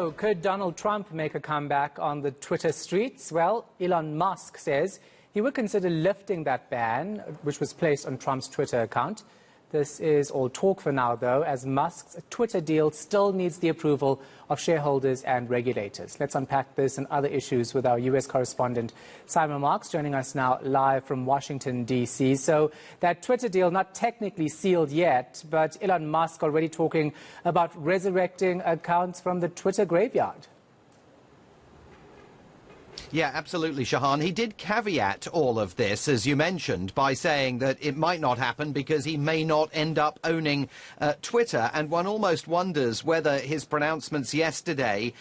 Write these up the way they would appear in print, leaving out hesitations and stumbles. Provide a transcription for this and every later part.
So, could Donald Trump make a comeback on the Twitter streets? Well, Elon Musk says he would consider lifting that ban, which was placed on Trump's Twitter account. This is all talk for now, though, as Musk's Twitter deal still needs the approval of shareholders and regulators. Let's unpack this and other issues with our U.S. correspondent, Simon Marks, joining us now live from Washington, D.C. So that Twitter deal not technically sealed yet, but Elon Musk already talking about resurrecting accounts from the Twitter graveyard. Yeah, absolutely, Shahan. He did caveat all of this, as you mentioned, by saying that it might not happen because he may not end up owning Twitter. And one almost wonders whether his pronouncements yesterday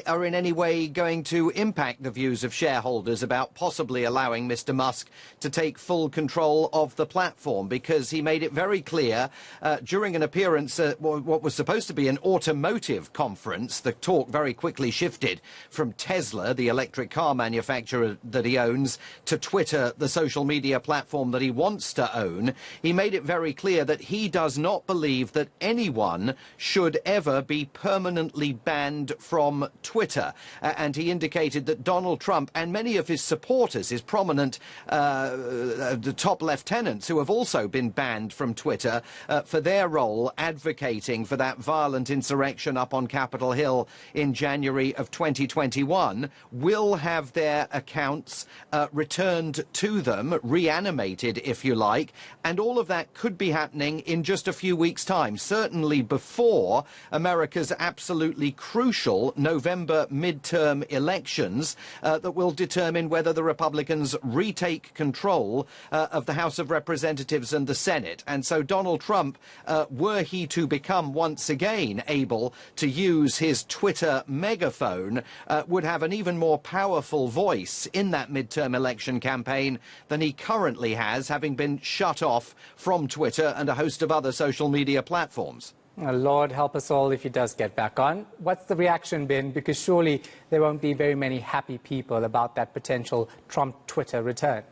are in any way going to impact the views of shareholders about possibly allowing Mr. Musk to take full control of the platform, because he made it very clear during an appearance at what was supposed to be an automotive conference. The talk very quickly shifted from Tesla, the electric car manufacturer that he owns, to Twitter, the social media platform that he wants to own. He made it very clear that he does not believe that anyone should ever be permanently banned from Twitter. And he indicated that Donald Trump and many of his supporters, his prominent the top lieutenants who have also been banned from Twitter for their role advocating for that violent insurrection up on Capitol Hill in January of 2021, will have their accounts returned to them, reanimated, if you like, and all of that could be happening in just a few weeks' time, certainly before America's absolutely crucial November midterm elections that will determine whether the Republicans retake control of the House of Representatives and the Senate. And so Donald Trump, were he to become once again able to use his Twitter megaphone, would have an even more powerful voice in that midterm election campaign than he currently has, having been shut off from Twitter and a host of other social media platforms. Lord help us all if he does get back on. What's the reaction been? Because surely there won't be very many happy people about that potential Trump Twitter return.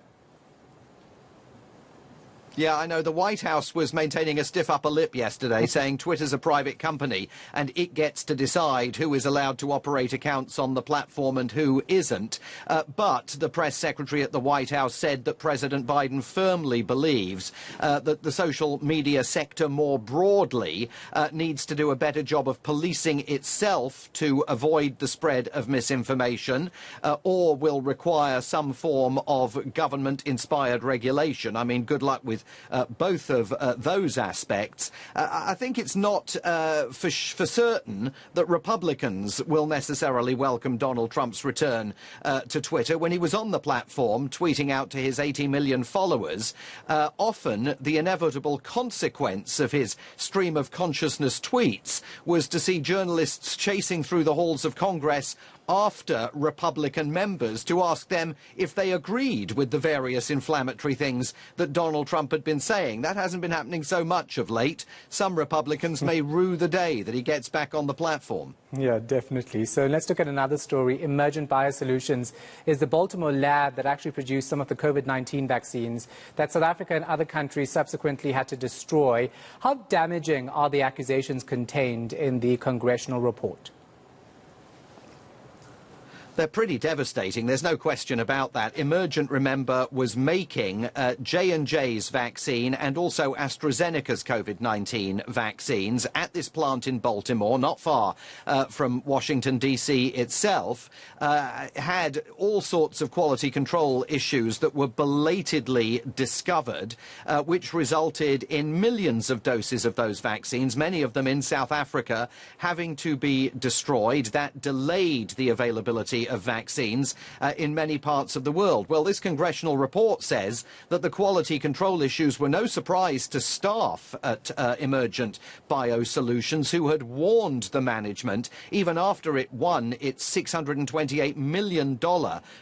Yeah, I know. The White House was maintaining a stiff upper lip yesterday, saying Twitter's a private company and it gets to decide who is allowed to operate accounts on the platform and who isn't. But the press secretary at the White House said that President Biden firmly believes that the social media sector more broadly needs to do a better job of policing itself to avoid the spread of misinformation, or will require some form of government-inspired regulation. I mean, good luck with both of those aspects. I think it's not for certain that Republicans will necessarily welcome Donald Trump's return to Twitter. When he was on the platform tweeting out to his 80 million followers, often the inevitable consequence of his stream of consciousness tweets was to see journalists chasing through the halls of Congress after Republican members to ask them if they agreed with the various inflammatory things that Donald Trump had been saying. That hasn't been happening so much of late. Some Republicans may rue the day that he gets back on the platform. Yeah, definitely. So let's look at another story. Emergent BioSolutions is the Baltimore lab that actually produced some of the COVID-19 vaccines that South Africa and other countries subsequently had to destroy. How damaging are the accusations contained in the congressional report? They're pretty devastating. There's no question about that. Emergent, remember, was making J&J's vaccine and also AstraZeneca's COVID-19 vaccines at this plant in Baltimore, not far from Washington, D.C. itself. Had all sorts of quality control issues that were belatedly discovered, which resulted in millions of doses of those vaccines, many of them in South Africa, having to be destroyed. That delayed the availability of vaccines in many parts of the world. Well, this congressional report says that the quality control issues were no surprise to staff at Emergent BioSolutions, who had warned the management, even after it won its $628 million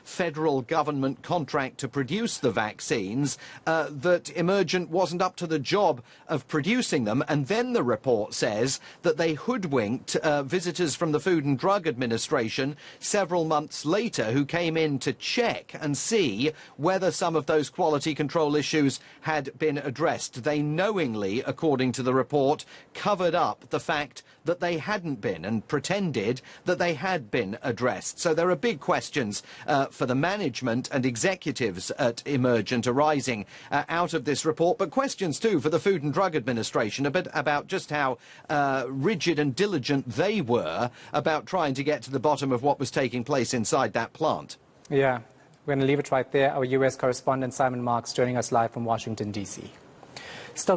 federal government contract to produce the vaccines, that Emergent wasn't up to the job of producing them. And then the report says that they hoodwinked visitors from the Food and Drug Administration, several months later who came in to check and see whether some of those quality control issues had been addressed. They knowingly, according to the report, covered up the fact that they hadn't been and pretended that they had been addressed. So there are big questions for the management and executives at Emergent arising out of this report, but questions too for the Food and Drug Administration a bit about just how rigid and diligent they were about trying to get to the bottom of what was taking place inside that plant. Yeah, we're going to leave it right there. Our US correspondent Simon Marks joining us live from Washington, D.C. Still